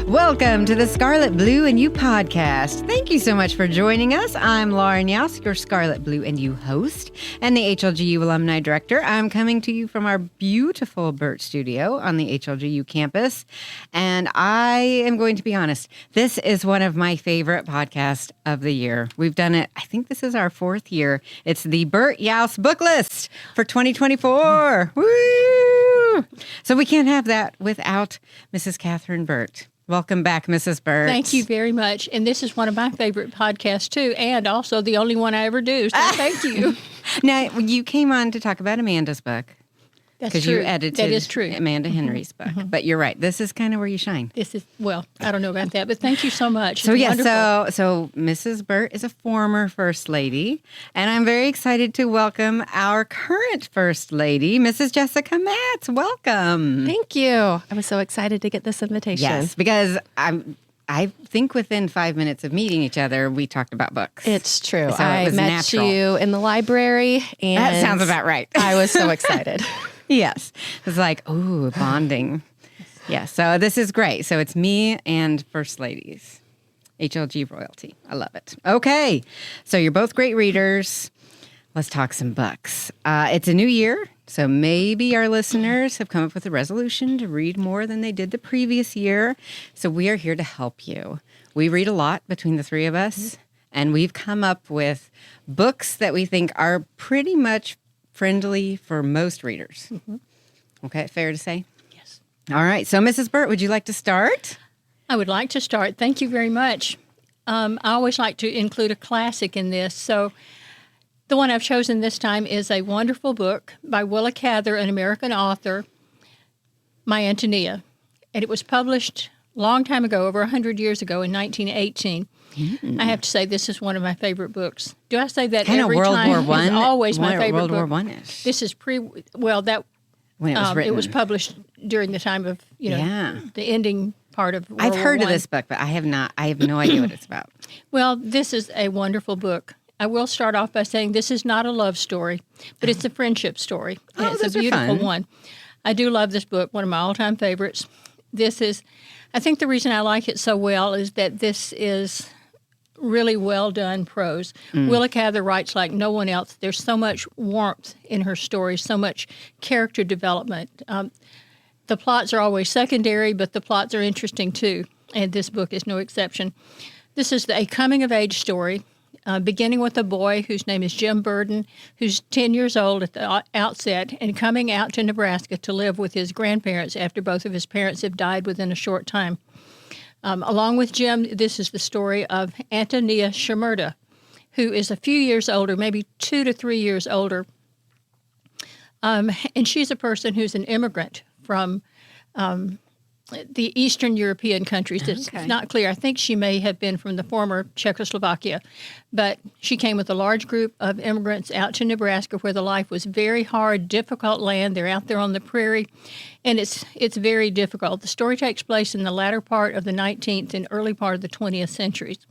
Welcome to the Scarlet, Blue, and You podcast. Thank you so much for joining us. I'm Lauren Youse, your Scarlet, Blue, and You host, and the HLGU Alumni Director. I'm coming to you from our beautiful Burt studio on the HLGU campus, and I am going to be honest, this is one of my favorite podcasts of the year. We've done it, I think this is our fourth year. It's the Burt Youse Book List for 2024. Woo! So we can't have that without Mrs. Catherine Burt. Welcome back, Mrs. Burt. Thank you very much. And this is one of my favorite podcasts, too, and also the only one I ever do. So thank you. Now, you came on to talk about Amanda's book. That's true. Because you edited that is true. Amanda Henry's book. But you're right. This is kind of where you shine. This is, well, I don't know about that, but thank you so much. So, it's yeah, wonderful. so Mrs. Burt is a former First Lady, and I'm very excited to welcome our current First Lady, Mrs. Jessica Matz. Welcome. Thank you. I was so excited to get this invitation. Yes, because I think within 5 minutes of meeting each other, we talked about books. It's true. So I it was met natural. you in the library, and That sounds about right. I was so excited. Yes. It's like, ooh, bonding. Yeah, so this is great. So it's me and First Ladies, HLG royalty. I love it. Okay, so you're both great readers. Let's talk some books. It's a new year, so maybe our listeners have come up with a resolution to read more than they did the previous year. So we are here to help you. We read a lot between the three of us, and we've come up with books that we think are pretty much friendly for most readers. Mm-hmm. Okay, fair to say? Yes. All right. So, Mrs. Burt, would you like to start? I would like to start. Thank you very much. I always like to include a classic in this. So the one I've chosen this time is a wonderful book by Willa Cather, an American author, My Antonia. And it was published a long time ago, over 100 years ago in 1918. I have to say, this is one of my favorite books. Do I say that kind every of World time? War One. It's always my favorite World book. War One-ish. This is when it was written. it was published during the time of the ending part of World I've War heard I. of this book, but I have not. I have no idea what it's about. Well, this is a wonderful book. I will start off by saying this is not a love story, but it's a friendship story. And it's those a are beautiful fun. one. I do love this book, one of my all-time favorites. I think the reason I like it so well is that this is really well done prose. Willa Cather writes like no one else. There's so much warmth in her stories, so much character development. The plots are always secondary, but the plots are interesting too, and this book is no exception. This is a coming-of-age story, beginning with a boy whose name is Jim Burden, who's 10 years old at the outset, and coming out to Nebraska to live with his grandparents after both of his parents have died within a short time. Along with Jim, this is the story of Antonia Shimerda, who is a few years older, maybe 2 to 3 years older. And she's a person who's an immigrant from the Eastern European countries. It's not clear. I think she may have been from the former Czechoslovakia, but she came with a large group of immigrants out to Nebraska where the life was very hard, difficult land. They're out there on the prairie, and it's very difficult. The story takes place in the latter part of the 19th and early part of the 20th centuries.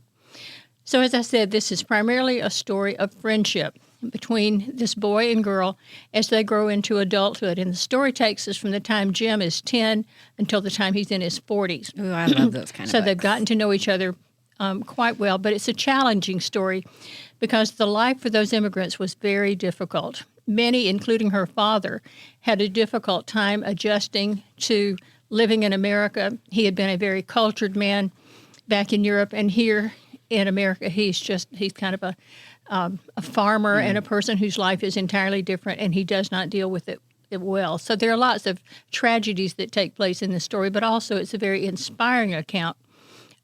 So as I said, this is primarily a story of friendship between this boy and girl as they grow into adulthood. And the story takes us from the time Jim is 10 until the time he's in his 40s. Ooh, I love those kind of So books. they've gotten to know each other quite well. But it's a challenging story because the life for those immigrants was very difficult. Many, including her father, had a difficult time adjusting to living in America. He had been a very cultured man back in Europe, and here in America, he's kind of a farmer and a person whose life is entirely different, and he does not deal with it well. So there are lots of tragedies that take place in this story, but also it's a very inspiring account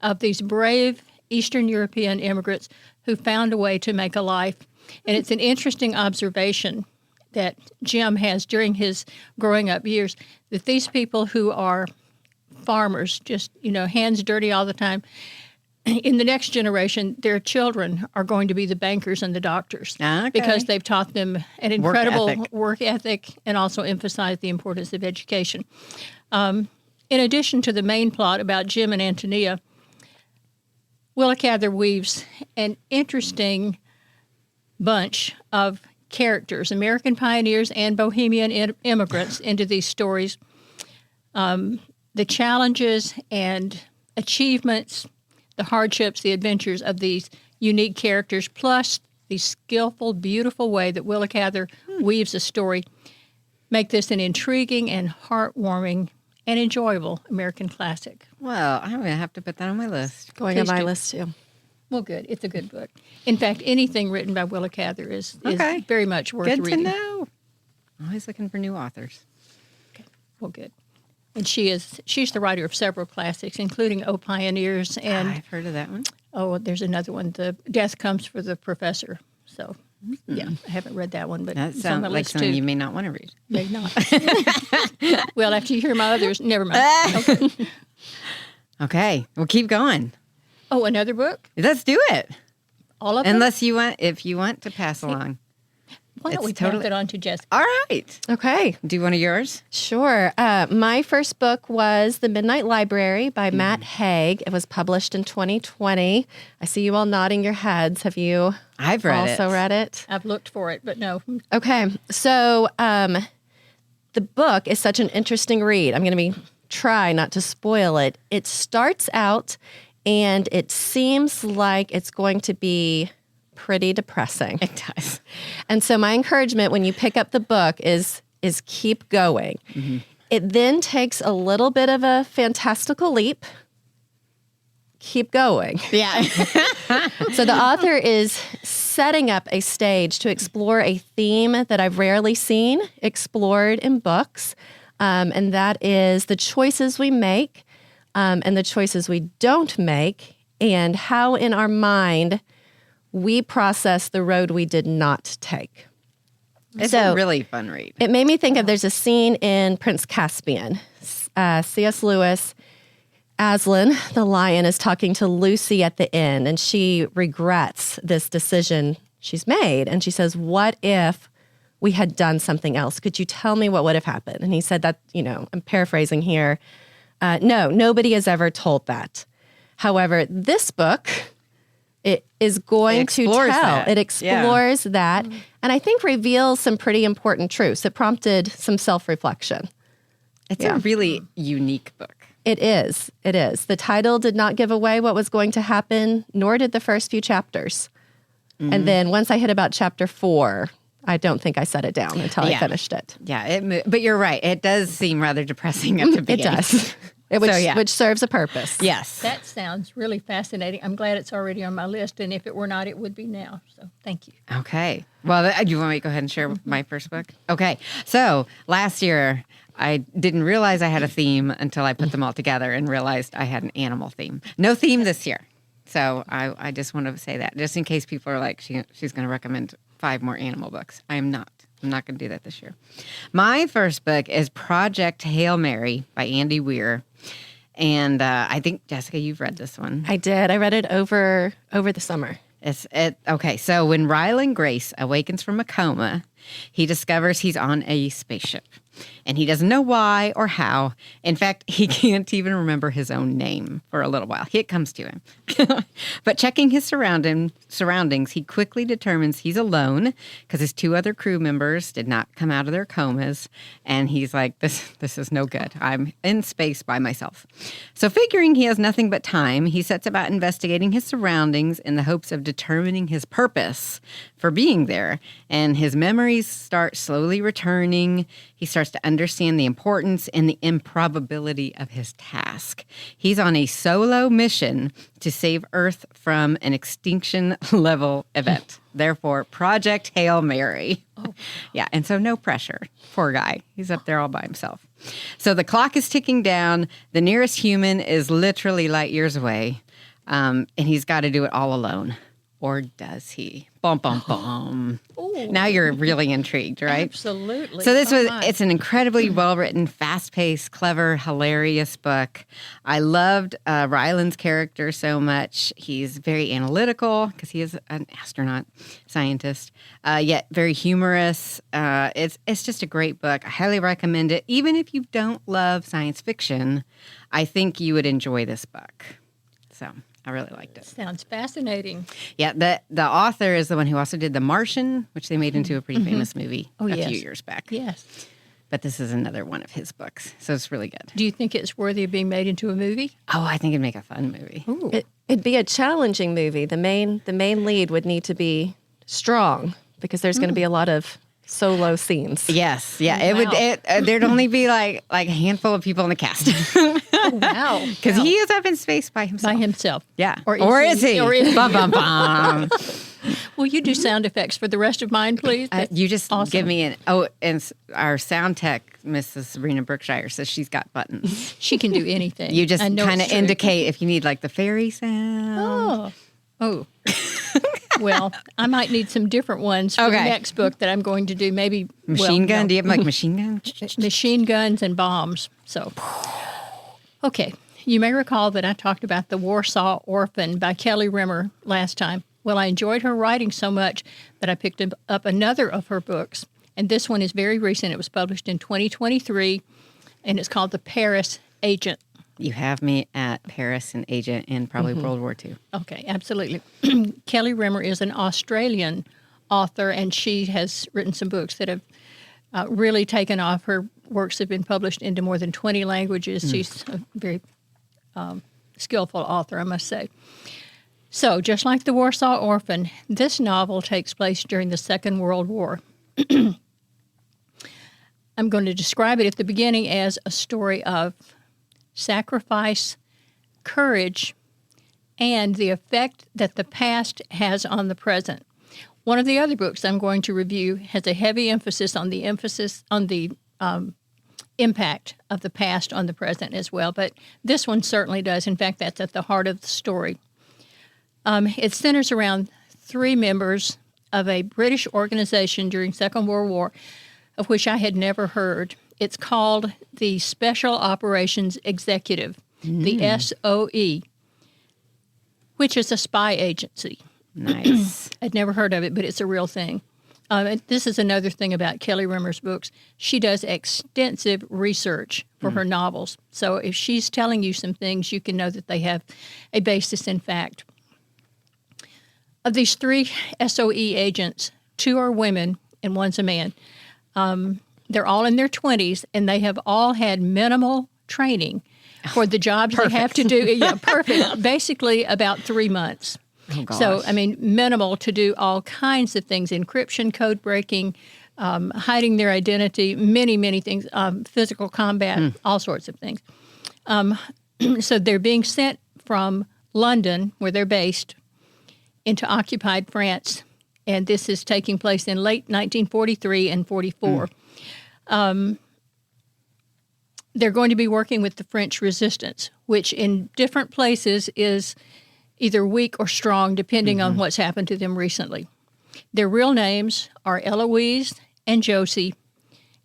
of these brave Eastern European immigrants who found a way to make a life. And it's an interesting observation that Jim has during his growing up years, that these people who are farmers, just, hands dirty all the time, in the next generation, their children are going to be the bankers and the doctors because they've taught them an incredible work ethic and also emphasized the importance of education. In addition to the main plot about Jim and Antonia, Willa Cather weaves an interesting bunch of characters, American pioneers and Bohemian immigrants, into these stories. The challenges and achievements, the hardships, the adventures of these unique characters, plus the skillful, beautiful way that Willa Cather weaves a story, make this an intriguing and heartwarming and enjoyable American classic. Well, I'm going to have to put that on my list. Going on Please my do. list too. Well, good. It's a good book. In fact, anything written by Willa Cather is Okay. very much worth Good reading. to know. Always looking for new authors. Okay. Well, good. And she's the writer of several classics, including O Pioneers and I've heard of that one. there's another one, The Death Comes for the Professor. So, yeah, I haven't read that one, but That it's on sounds my like list something too. you may not want to read. May not. Well, after you hear my others, never mind. Okay. Okay, well, keep going. Oh, another book? Let's do it. All of them? Unless you want, if you want to pass along. Why don't it's we totally- pass it on to Jessica? All right. Okay. Do one of yours? Sure. My first book was The Midnight Library by Matt Haig. It was published in 2020. I see you all nodding your heads. Have you I've read it. also read it? I've looked for it, but no. Okay. So the book is such an interesting read. I'm going to try not to spoil it. It starts out and it seems like it's going to be pretty depressing. It does. And so my encouragement when you pick up the book is keep going. It then takes a little bit of a fantastical leap. Keep going. Yeah. So the author is setting up a stage to explore a theme that I've rarely seen explored in books, and that is the choices we make and the choices we don't make, and how in our mind we process the road we did not take. It's So- a really fun read. It made me think of there's a scene in Prince Caspian. C.S. Lewis, Aslan, the lion, is talking to Lucy at the end, and she regrets this decision she's made. And she says, "What if we had done something else? Could you tell me what would have happened?" And he said that, I'm paraphrasing here. No, nobody has ever told that. However, this book, it is going to explores tell. that. It explores that, and I think reveals some pretty important truths. It prompted some self-reflection. It's a really unique book. It is. It is. The title did not give away what was going to happen, nor did the first few chapters. And then once I hit about chapter 4, I don't think I set it down until I Yeah. finished it. Yeah, but you're right. It does seem rather depressing at the It beginning. does. Which serves a purpose. Yes. That sounds really fascinating. I'm glad it's already on my list, and if it were not, it would be now. So thank you. Okay. Well, do you want me to go ahead and share my first book? Okay. So last year, I didn't realize I had a theme until I put them all together and realized I had an animal theme. No theme this year. So I just want to say that, just in case people are like, she's going to recommend 5 more animal books. I'm not going to do that this year. My first book is Project Hail Mary by Andy Weir. And I think, Jessica, you've read this one. I did. I read it over the summer. Okay, so when Rylan Grace awakens from a coma, he discovers he's on a spaceship. And he doesn't know why or how. In fact, he can't even remember his own name for a little while. It comes to him. But checking his surroundings, he quickly determines he's alone because his 2 other crew members did not come out of their comas. And he's like, this is no good. I'm in space by myself. So figuring he has nothing but time, he sets about investigating his surroundings in the hopes of determining his purpose for being there. And his memories start slowly returning. He starts to understand the importance and the improbability of his task. He's on a solo mission to save Earth from an extinction-level event. Therefore, Project Hail Mary. Oh. Yeah, and so no pressure. Poor guy. He's up there all by himself. So the clock is ticking down. The nearest human is literally light years away, and he's got to do it all alone. Or does he? Bum, bum, bum. Ooh. Now you're really intrigued, right? Absolutely. So my. it's an incredibly well-written, fast-paced, clever, hilarious book. I loved Rylan's character so much. He's very analytical because he is an astronaut scientist, yet very humorous. It's just a great book. I highly recommend it. Even if you don't love science fiction, I think you would enjoy this book. So I really liked it. Sounds fascinating. Yeah, the author is the one who also did The Martian, which they made into a pretty famous movie a yes. few years back. Yes. but this is another one of his books. So it's really good. Do you think it's worthy of being made into a movie? Oh, I think it'd make a fun movie. Ooh. It'd be a challenging movie. The main lead would need to be strong because there's going to be a lot of solo scenes. Yes, yeah. Wow. There'd only be like a handful of people in the cast. Wow. Because he is up in space by himself. By himself. Yeah. Or is he? Or is he? Bum, bum, bum. Will you do sound effects for the rest of mine, please? You just awesome. give me and our sound tech, Mrs. Sabrina Berkshire, says she's got buttons. She can do anything. You just I know kind of it's true. indicate if you need like the fairy sound. Oh. Well, I might need some different ones for the Okay. next book that I'm going to do. Maybe Machine gun? no. Do you have like machine gun? Machine guns and bombs. So, okay. You may recall that I talked about The Warsaw Orphan by Kelly Rimmer last time. Well, I enjoyed her writing so much that I picked up another of her books. And this one is very recent. It was published in 2023, and it's called The Paris Agent. You have me at Paris and Agent and probably World War II. Okay, absolutely. Kelly Rimmer is an Australian author, and she has written some books that have really taken off. Her works have been published into more than 20 languages. She's a very skillful author, I must say. So, just like The Warsaw Orphan, this novel takes place during the Second World War. I'm going to describe it at the beginning as a story of sacrifice, courage, and the effect that the past has on the present. One of the other books I'm going to review has a heavy emphasis on the impact of the past on the present as well, but this one certainly does. In fact, that's at the heart of the story. It centers around 3 members of a British organization during Second World War, of which I had never heard. It's called the Special Operations Executive, the SOE, which is a spy agency. Nice. I'd never heard of it, but it's a real thing. This is another thing about Kelly Rimmer's books. She does extensive research for her novels. So if she's telling you some things, you can know that they have a basis in fact. Of these 3 SOE agents, 2 are women and 1's a man. They're all in their 20s, and they have all had minimal training for the jobs they have to do. Yeah, perfect. Basically about 3 months. Oh, gosh. So, I mean, minimal to do all kinds of things, encryption, code breaking, hiding their identity, many, many things, physical combat, all sorts of things. So they're being sent from London, where they're based, into occupied France, and this is taking place in late 1943 and 44. They're going to be working with the French resistance, which in different places is either weak or strong, depending on what's happened to them recently. Their real names are Eloise and Josie,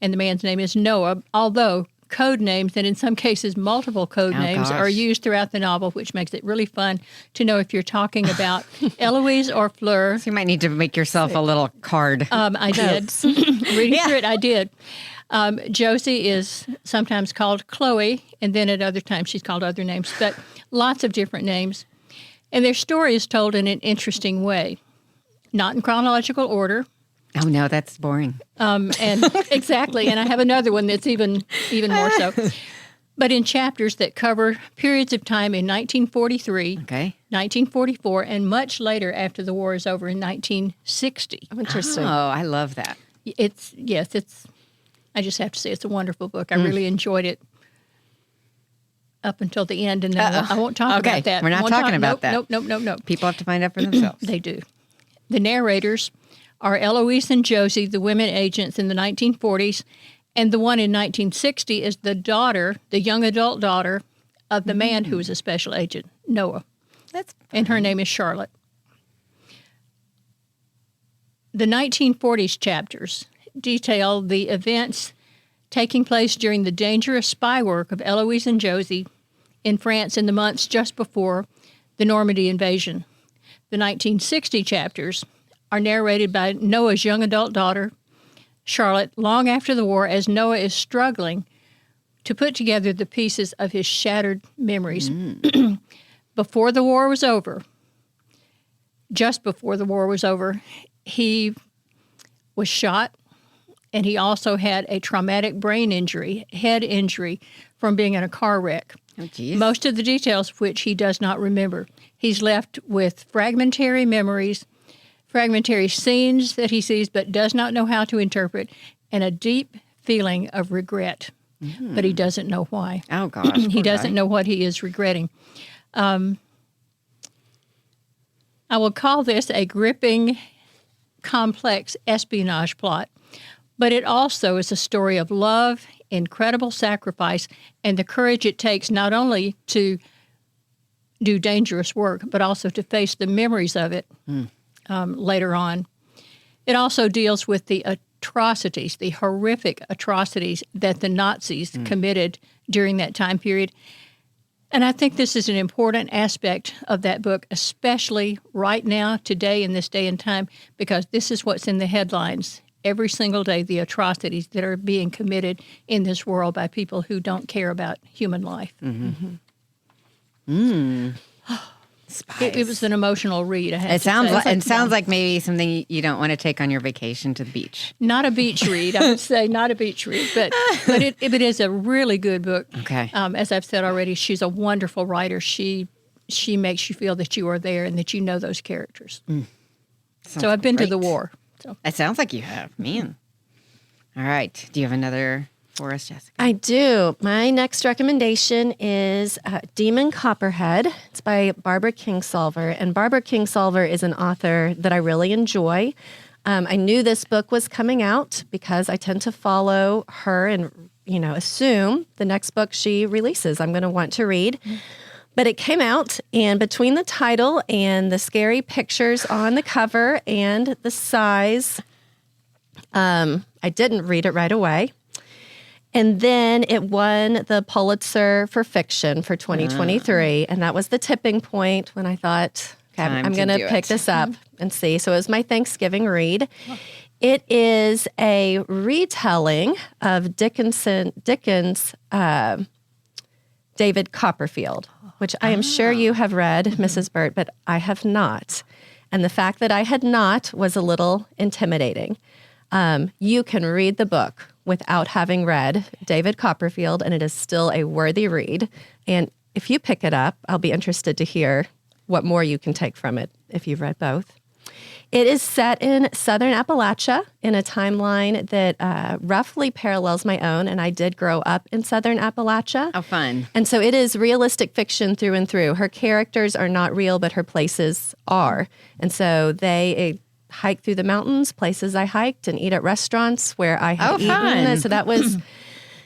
and the man's name is Noah, although code names, and in some cases multiple code names, are used throughout the novel, which makes it really fun to know if you're talking about Eloise or Fleur. So you might need to make yourself a little card. I did. Reading through it, I did. Josie is sometimes called Chloe, and then at other times she's called other names, but lots of different names. And their story is told in an interesting way, not in chronological order. Oh, no, that's boring. And exactly, and I have another one that's even more so. But in chapters that cover periods of time in 1943, 1944, and much later after the war is over in 1960. Oh, interesting. Oh, I love that. It's I just have to say it's a wonderful book. I really enjoyed it up until the end, and then I won't talk about that. We're not talking about that. Nope. People have to find out for themselves. They do. The narrators are Eloise and Josie, the women agents in the 1940s, and the one in 1960 is the daughter, the young adult daughter of the man who was a special agent, Noah. And her name is Scarlet. The 1940s chapters detail the events taking place during the dangerous spy work of Eloise and Josie in France in the months just before the Normandy invasion. The 1960 chapters are narrated by Noah's young adult daughter, Charlotte, long after the war, as Noah is struggling to put together the pieces of his shattered memories. Before the war was over, just before the war was over, he was shot and he also had a traumatic brain injury, head injury, from being in a car wreck. Oh, geez. Most of the details of which he does not remember. He's left with fragmentary memories, fragmentary scenes that he sees but does not know how to interpret, and a deep feeling of regret. But he doesn't know why. Oh, gosh. He doesn't know what he is regretting. I will call this a gripping, complex espionage plot, but it also is a story of love, incredible sacrifice, and the courage it takes not only to do dangerous work, but also to face the memories of it later on. It also deals with the atrocities, the horrific atrocities that the Nazis committed during that time period. And I think this is an important aspect of that book, especially right now, today, in this day and time, because this is what's in the headlines every single day, the atrocities that are being committed in this world by people who don't care about human life. Spice. It was an emotional read. I have It to sounds say. like, it sounds like maybe something you don't want to take on your vacation to the beach. Not a beach read, I would say, not a beach read, but it is a really good book. Okay. As I've said already, she's a wonderful writer. She makes you feel that you are there and that you know those characters. So I've been to the war. So. It sounds like you have, man. All right. Do you have another for us, Jessica? I do. My next recommendation is Demon Copperhead. It's by Barbara Kingsolver. And Barbara Kingsolver is an author that I really enjoy. I knew this book was coming out because I tend to follow her and, assume the next book she releases I'm going to want to read. But it came out, and between the title and the scary pictures on the cover and the size, I didn't read it right away. And then it won the Pulitzer for Fiction for 2023. And that was the tipping point when I thought, okay, I'm going to pick this up and see. So it was my Thanksgiving read. It is a retelling of Dickens' David Copperfield, which I am sure you have read, Mrs. Burt, but I have not. And the fact that I had not was a little intimidating. You can read the book without having read David Copperfield, and it is still a worthy read. And if you pick it up, I'll be interested to hear what more you can take from it if you've read both. It is set in southern Appalachia in a timeline that roughly parallels my own, and I did grow up in southern Appalachia. Oh, fun. And so it is realistic fiction through and through. Her characters are not real, but her places are. And so they hike through the mountains, places I hiked, and eat at restaurants where I had eaten. Fun. So that was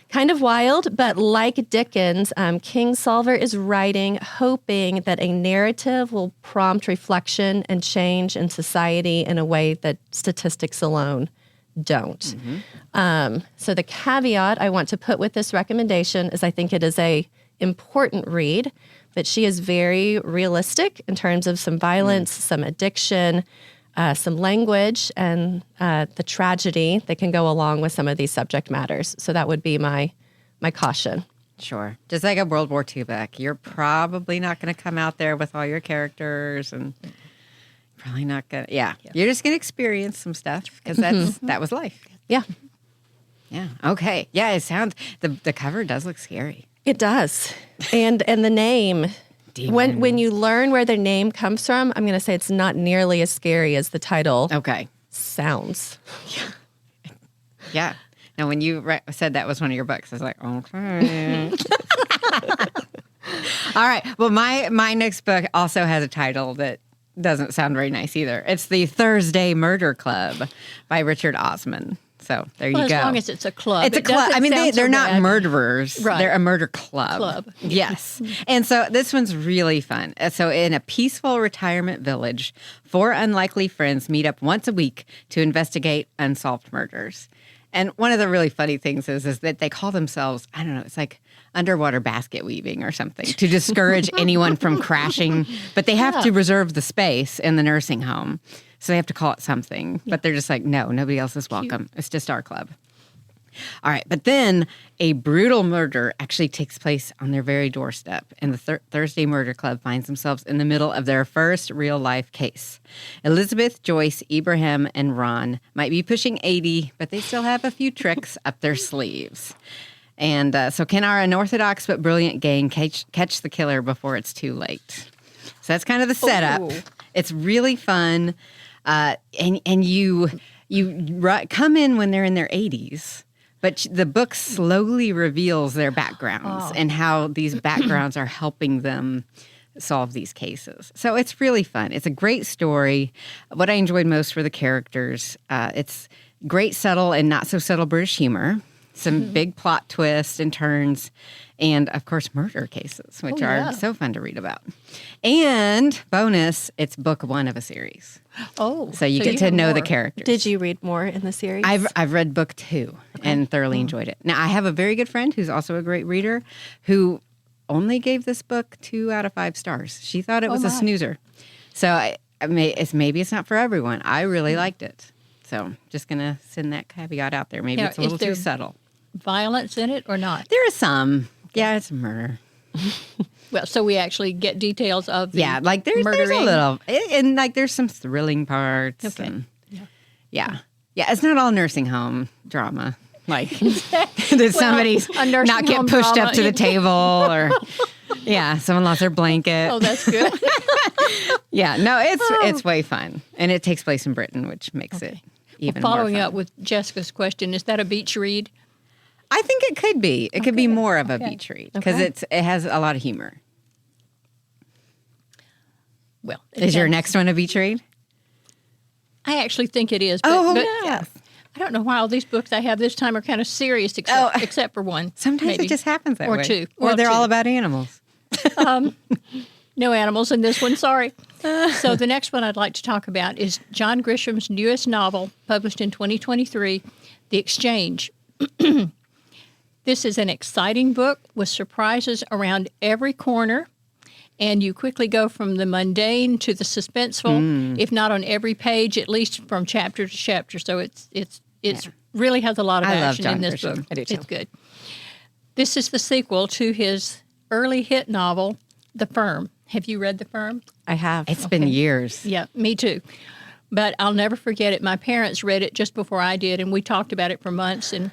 kind of wild, but like Dickens, Kingsolver is writing, hoping that a narrative will prompt reflection and change in society in a way that statistics alone don't. So the caveat I want to put with this recommendation is I think it is a important read, but she is very realistic in terms of some violence, some addiction, some language, and the tragedy that can go along with some of these subject matters. So that would be my caution. Sure. Just like a World War II book. You're probably not going to come out there with all your characters and probably not going to, You're just going to experience some stuff because that was life. Yeah. Yeah. Okay. Yeah, it sounds, the cover does look scary. It does. And the name... When you learn where their name comes from, I'm going to say it's not nearly as scary as the title sounds. Yeah. Now, when you said that was one of your books, I was like, okay. All right. Well, my next book also has a title that doesn't sound very nice either. It's The Thursday Murder Club by Richard Osman. So there you go. As long as it's a club. It's a club. I mean, they're not murderers. Right. They're a murder club. Yes. And so this one's really fun. So in a peaceful retirement village, 4 unlikely friends meet up once a week to investigate unsolved murders. And one of the really funny things is that they call themselves, I don't know, it's like underwater basket weaving or something to discourage anyone from crashing. But they have to reserve the space in the nursing home. So they have to call it something. But they're just like, no, nobody else is welcome. It's just our club. All right, but then a brutal murder actually takes place on their very doorstep, and the Thursday Murder Club finds themselves in the middle of their first real-life case. Elizabeth, Joyce, Ibrahim, and Ron might be pushing 80, but they still have a few tricks up their sleeves. And so can our unorthodox but brilliant gang catch the killer before it's too late? So that's kind of the setup. Ooh. It's really fun, and you come in when they're in their 80s. But the book slowly reveals their backgrounds and how these backgrounds are helping them solve these cases. So it's really fun. It's a great story. What I enjoyed most were the characters. It's great, subtle, and not so subtle British humor. Some big plot twists and turns. And, of course, murder cases, which are so fun to read about. And, bonus, it's book 1 of a series. Oh. So you get to know the characters. Did you read more in the series? I've read book 2 and thoroughly enjoyed it. Now, I have a very good friend who's also a great reader who only gave this book 2 out of 5 stars. She thought it was a snoozer. So maybe it's not for everyone. I really liked it. So just going to send that caveat out there. Maybe it's a little too subtle. Violence in it or not? There is some. Yeah, it's murder. Well, so we actually get details of the like there's a little, and like there's some thrilling parts. Okay. And, yeah. It's not all nursing home drama. Like did somebody not get pushed up to the table, or someone lost their blanket. Oh, that's good. No, it's way fun, and it takes place in Britain, which makes it even Following more fun. up with Jessica's question, is that a beach read? I think it could be. It could be more of a beach read because it has a lot of humor. Well, is your next one a beach read? I actually think it is. But yes. I don't know why all these books I have this time are kind of serious, except for one. Sometimes maybe. it just happens that way. Or 2. Or they're 2. all about animals. No animals in this one, sorry. So the next one I'd like to talk about is John Grisham's newest novel, published in 2023, The Exchange. This is an exciting book with surprises around every corner, and you quickly go from the mundane to the suspenseful, if not on every page, at least from chapter to chapter. So it's really has a lot of action in this book. I do too. It's good. This is the sequel to his early hit novel, The Firm. Have you read The Firm? I have. It's been years. Yeah, me too. But I'll never forget it. My parents read it just before I did, and we talked about it for months. And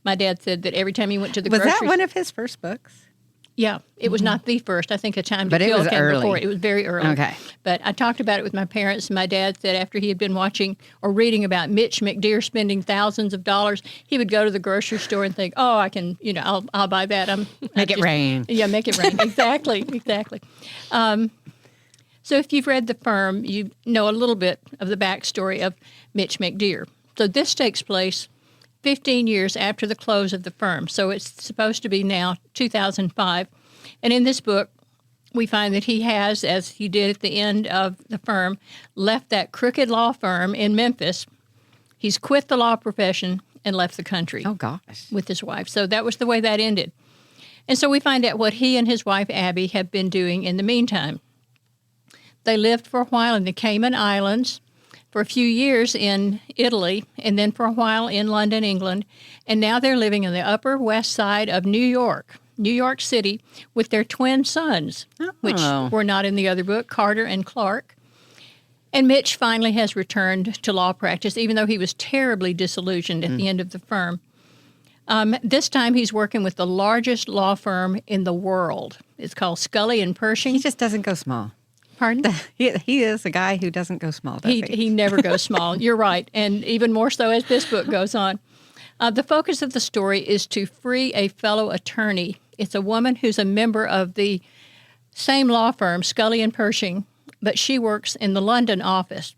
my dad said that every time he went to the grocery store. Was that one of his first books? Yeah, it was not the first. I think A Time to But it Kill was came early. before it. It was very early. Okay. But I talked about it with my parents, and my dad said after he had been watching or reading about Mitch McDear spending thousands of dollars, he would go to the grocery store and think, "Oh, I can, I'll buy that." Make it rain. Yeah, make it rain. Exactly. So if you've read The Firm, you know a little bit of the backstory of Mitch McDear. So this takes place 15 years after the close of The Firm. So it's supposed to be now 2005. And in this book, we find that he has, as he did at the end of The Firm, left that crooked law firm in Memphis. He's quit the law profession and left the country. Oh, gosh. With his wife. So that was the way that ended. And so we find out what he and his wife, Abby, have been doing in the meantime. They lived for a while in the Cayman Islands, for a few years in Italy, and then for a while in London, England. And now they're living on the Upper West Side of New York City, with their twin sons, which were not in the other book, Carter and Clark. And Mitch finally has returned to law practice, even though he was terribly disillusioned at the end of The Firm. This time he's working with the largest law firm in the world. It's called Scully and Pershing. He just doesn't go small. Pardon? He is a guy who doesn't go small, does he? He never goes small. You're right. And even more so as this book goes on. The focus of the story is to free a fellow attorney. It's a woman who's a member of the same law firm, Scully and Pershing, but she works in the London office.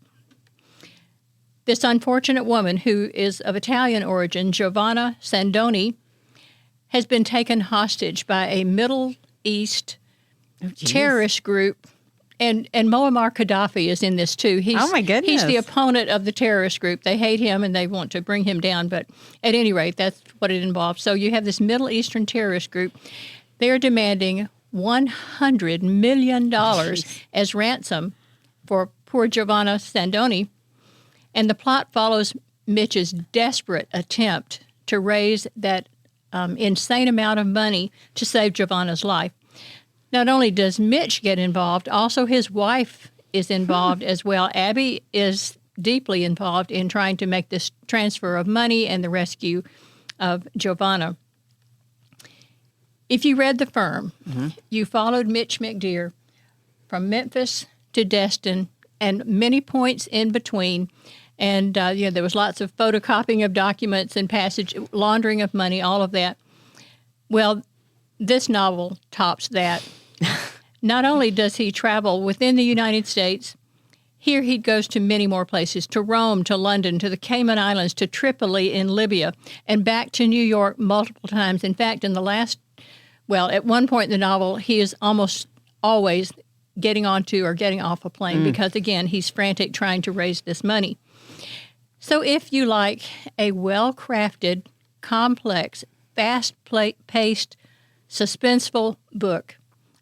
This unfortunate woman, who is of Italian origin, Giovanna Sandoni, has been taken hostage by a Middle East terrorist group. And Muammar Gaddafi is in this, too. Oh, my goodness. He's the opponent of the terrorist group. They hate him, and they want to bring him down. But at any rate, that's what it involves. So you have this Middle Eastern terrorist group. They're demanding $100 million as ransom for poor Giovanna Sandoni. And the plot follows Mitch's desperate attempt to raise that insane amount of money to save Giovanna's life. Not only does Mitch get involved, also his wife is involved as well. Abby is deeply involved in trying to make this transfer of money and the rescue of Giovanna. If you read The Firm, you followed Mitch McDear from Memphis to Destin and many points in between. And there was lots of photocopying of documents and laundering of money, all of that. Well, this novel tops that. Not only does he travel within the United States, here he goes to many more places, to Rome, to London, to the Cayman Islands, to Tripoli in Libya, and back to New York multiple times. In fact, at one point in the novel, he is almost always getting onto or getting off a plane because, again, he's frantic trying to raise this money. So if you like a well-crafted, complex, fast-paced, suspenseful book,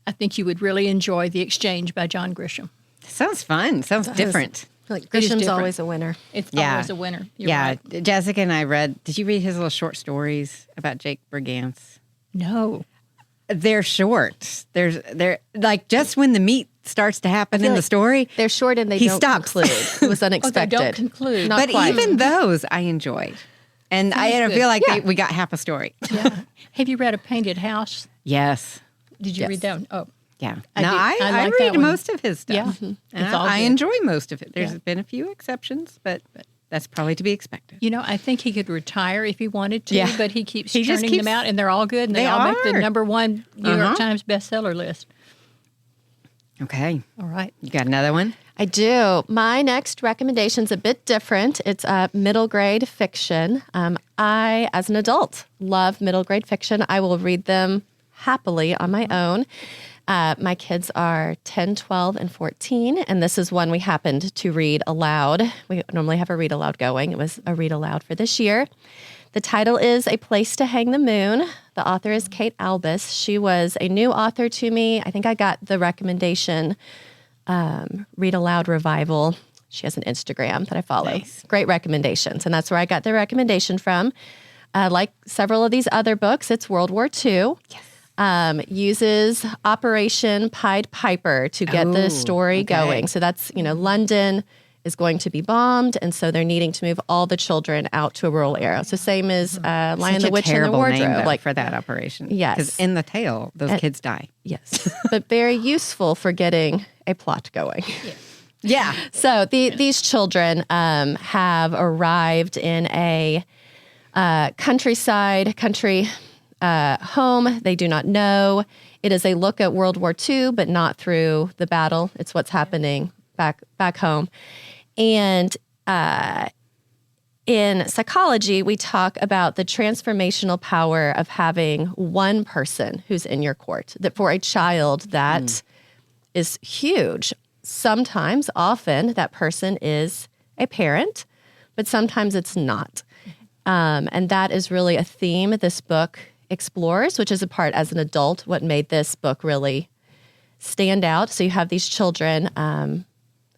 I think you would really enjoy The Exchange by John Grisham. Sounds fun. Sounds different. Like Grisham's always a winner. It's always a winner. You're right. Jessica and I read, did you read his little short stories about Jake Brigance? No. They're short. They're like just when the meat starts to happen in the story. They're short and they don't conclude. It was unexpected. They don't conclude. Not but quite. even those I enjoyed. And I feel like we got half a story. Yeah. Have you read A Painted House? Yes. Did you read that one? Oh. Yeah. I I like read that one. most of his stuff. Yeah. And It's all I good. enjoy most of it. There's been a few exceptions, but that's probably to be expected. I think he could retire if he wanted to, Yeah. but he keeps He just turning them keeps- out, and they're all good, and they They all make the are. #1 New York Times bestseller list. Okay. All right. You got another one? I do. My next recommendation's a bit different. It's middle grade fiction. I, as an adult, love middle grade fiction. I will read them happily on my own. My kids are 10, 12, and 14, and this is one we happened to read aloud. We normally have a read aloud going. It was a read aloud for this year. The title is A Place to Hang the Moon. The author is Kate Albus. She was a new author to me. I think I got the recommendation, Read Aloud Revival. She has an Instagram that I follow. Nice. Great recommendations, and that's where I got the recommendation from. Like several of these other books, it's World War II. Yes. Uses Operation Pied Piper to get the story going. So that's, London is going to be bombed, and so they're needing to move all the children out to a rural area. So same as Lion, the Witch, and the terrible Wardrobe. name, though, for that operation. Yes. Because in the tale, those kids die. Yes, but very useful for getting a plot going. Yeah. So these children have arrived in a country home they do not know. It is a look at World War II, but not through the battle. It's what's happening back home. And in psychology, we talk about the transformational power of having one person who's in your court. That for a child, that is huge. Sometimes, often, that person is a parent, but sometimes it's not. And that is really a theme this book explores, which is a part as an adult, what made this book really stand out. So you have these children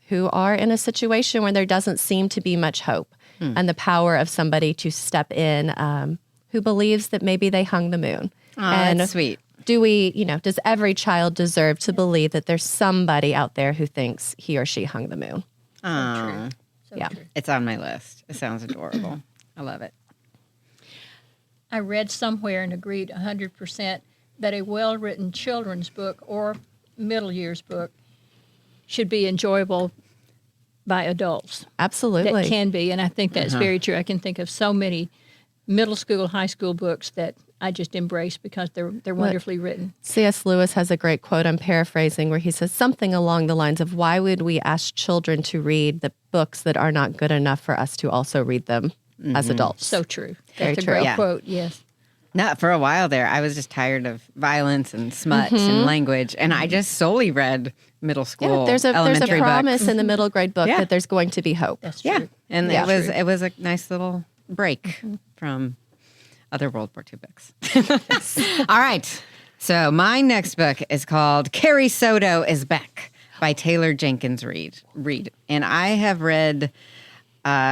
who are in a situation where there doesn't seem to be much hope, and the power of somebody to step in who believes that maybe they hung the moon. And that's sweet. Does every child deserve to believe that there's somebody out there who thinks he or she hung the moon? Oh, Yeah. True. it's on my list. It sounds adorable. I love it. I read somewhere and agreed 100% that a well-written children's book or middle years book should be enjoyable by adults. Absolutely. That can be, and I think that's very true. I can think of so many middle school, high school books that I just embrace because they're wonderfully written. C.S. Lewis has a great quote, I'm paraphrasing, where he says something along the lines of, why would we ask children to read the books that are not good enough for us to also read them as adults? So true. Very That's a true. great Yeah. quote, yes. Not for a while there. I was just tired of violence and smut and language, and I just solely read middle school, Yeah, there's a elementary promise books. in the middle grade book Yeah. that there's going to be hope. That's true. Yeah, and Yeah. it was a nice little break from other World War II books. All right, so my next book is called Carrie Soto is Back by Taylor Jenkins Reid, and I have read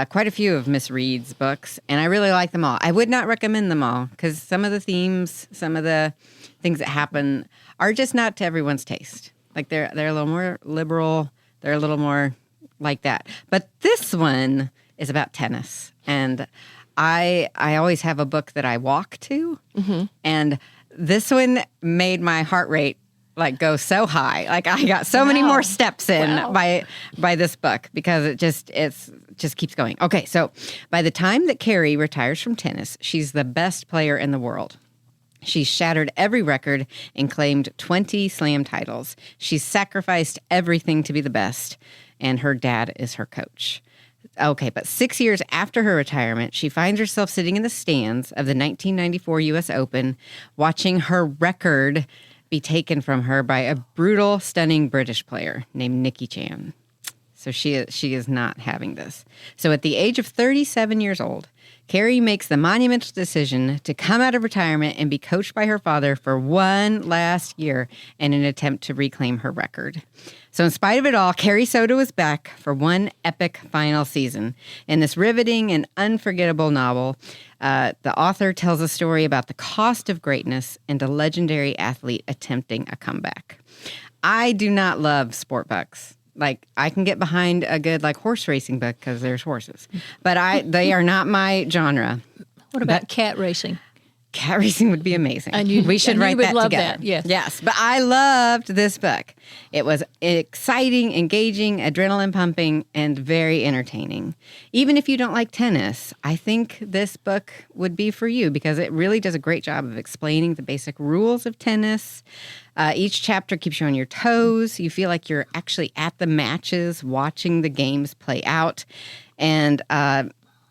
quite a few of Miss Reed's books, and I really like them all. I would not recommend them all because some of the themes, some of the things that happen are just not to everyone's taste. Like they're a little more liberal. They're a little more like that. But this one is about tennis, and I always have a book that I walk to, and this one made my heart rate like go so high. Like I got so many more steps in by this book because it just keeps going. Okay, so by the time that Carrie retires from tennis, she's the best player in the world. She's shattered every record and claimed 20 slam titles. She's sacrificed everything to be the best, and her dad is her coach. Okay, but 6 years after her retirement, she finds herself sitting in the stands of the 1994 U.S. Open, watching her record be taken from her by a brutal, stunning British player named Nikki Chan. So she is not having this. So at the age of 37 years old, Carrie makes the monumental decision to come out of retirement and be coached by her father for one last year in an attempt to reclaim her record. So in spite of it all, Carrie Soto is back for one epic final season. In this riveting and unforgettable novel, the author tells a story about the cost of greatness and a legendary athlete attempting a comeback. I do not love sport books. Like, I can get behind a good, like, horse racing book because there's horses. But they are not my genre. What about cat racing? Cat racing would be amazing. We should write that together. Yes, but I loved this book. It was exciting, engaging, adrenaline pumping, and very entertaining. Even if you don't like tennis, I think this book would be for you because it really does a great job of explaining the basic rules of tennis. Each chapter keeps you on your toes. You feel like you're actually at the matches, watching the games play out. And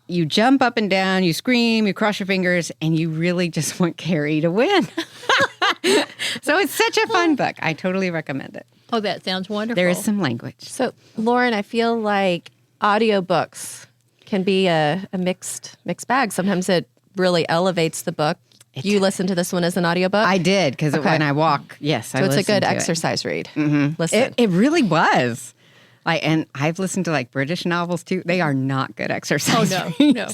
you jump up and down, you scream, you cross your fingers, and you really just want Carrie to win. So it's such a fun book. I totally recommend it. Oh, that sounds wonderful. There is some language. So, Lauren, I feel like audiobooks can be a mixed bag. Sometimes it really elevates the book. You listened to this one as an audiobook? I did, because when I walk, yes, I listen to it. So it's a good exercise read. Mm-hmm. Listen. It really was. And I've listened to like British novels too. They are not good exercise. Oh no.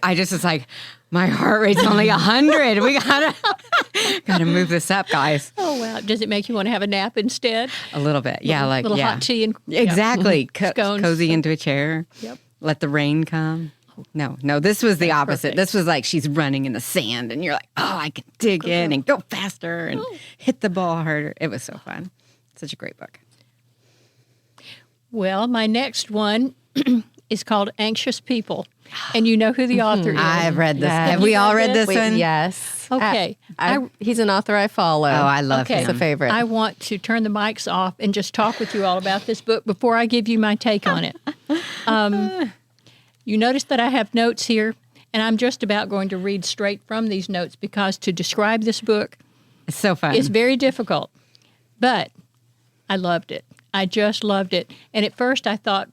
I just was like, my heart rate's only 100. We gotta move this up, guys. Oh wow. Does it make you want to have a nap instead? A little bit, yeah. Little hot tea and exactly. Scones. Cozy into a chair. Yep. Let the rain come. No. This was the opposite. Perfect. This was like she's running in the sand, and you're like, oh, I can dig in and go faster and hit the ball harder. It was so fun. Such a great book. Well, my next one is called Anxious People. And you know who the author is. I've read this. Yes. Have we all read this one? Yes. Okay. He's an author I follow. Oh, I love him. He's a favorite. I want to turn the mics off and just talk with you all about this book before I give you my take on it. You notice that I have notes here, and I'm just about going to read straight from these notes because to describe this book It's so fun. is very difficult. But I loved it. I just loved it. And at first I thought,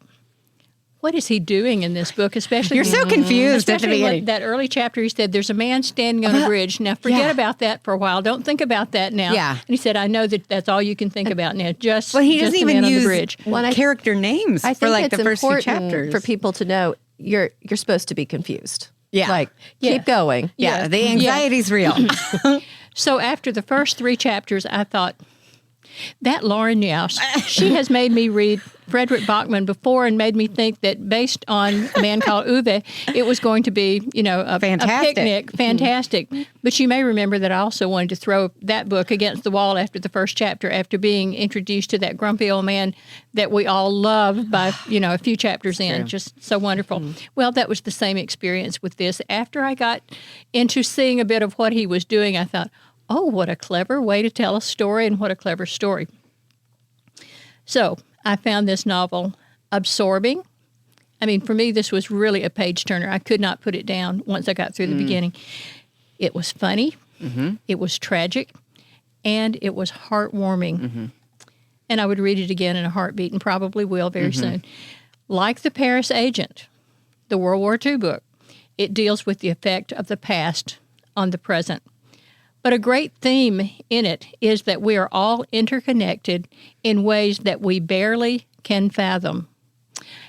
what is he doing in this book? Especially You're so confused at the especially beginning. that early chapter, he said, there's a man standing on a bridge. Now, forget about that for a while. Don't think about that now. Yeah. And he said, I know that that's all you can think about now. Just, he just doesn't the even man on use the bridge. character names I think for like it's the first few important chapters. for people to know you're supposed to be confused. Yeah. Like, keep going. Yeah, the anxiety's real. So after the first 3 chapters, I thought, that Lauren Youse, she has made me read Frederick Bachman before and made me think that based on A Man Called Uwe, it was going to be, a picnic. Fantastic. But you may remember that I also wanted to throw that book against the wall after the first chapter, after being introduced to that grumpy old man that we all love by, a few chapters in. Just so wonderful. Well, that was the same experience with this. After I got into seeing a bit of what he was doing, I thought, oh, what a clever way to tell a story, and what a clever story. So I found this novel absorbing. I mean, for me, this was really a page-turner. I could not put it down once I got through the beginning. It was funny. Mm-hmm. It was tragic. And it was heartwarming. Mm-hmm. And I would read it again in a heartbeat, and probably will very soon. Like The Paris Agent, the World War II book, it deals with the effect of the past on the present. But a great theme in it is that we are all interconnected in ways that we barely can fathom.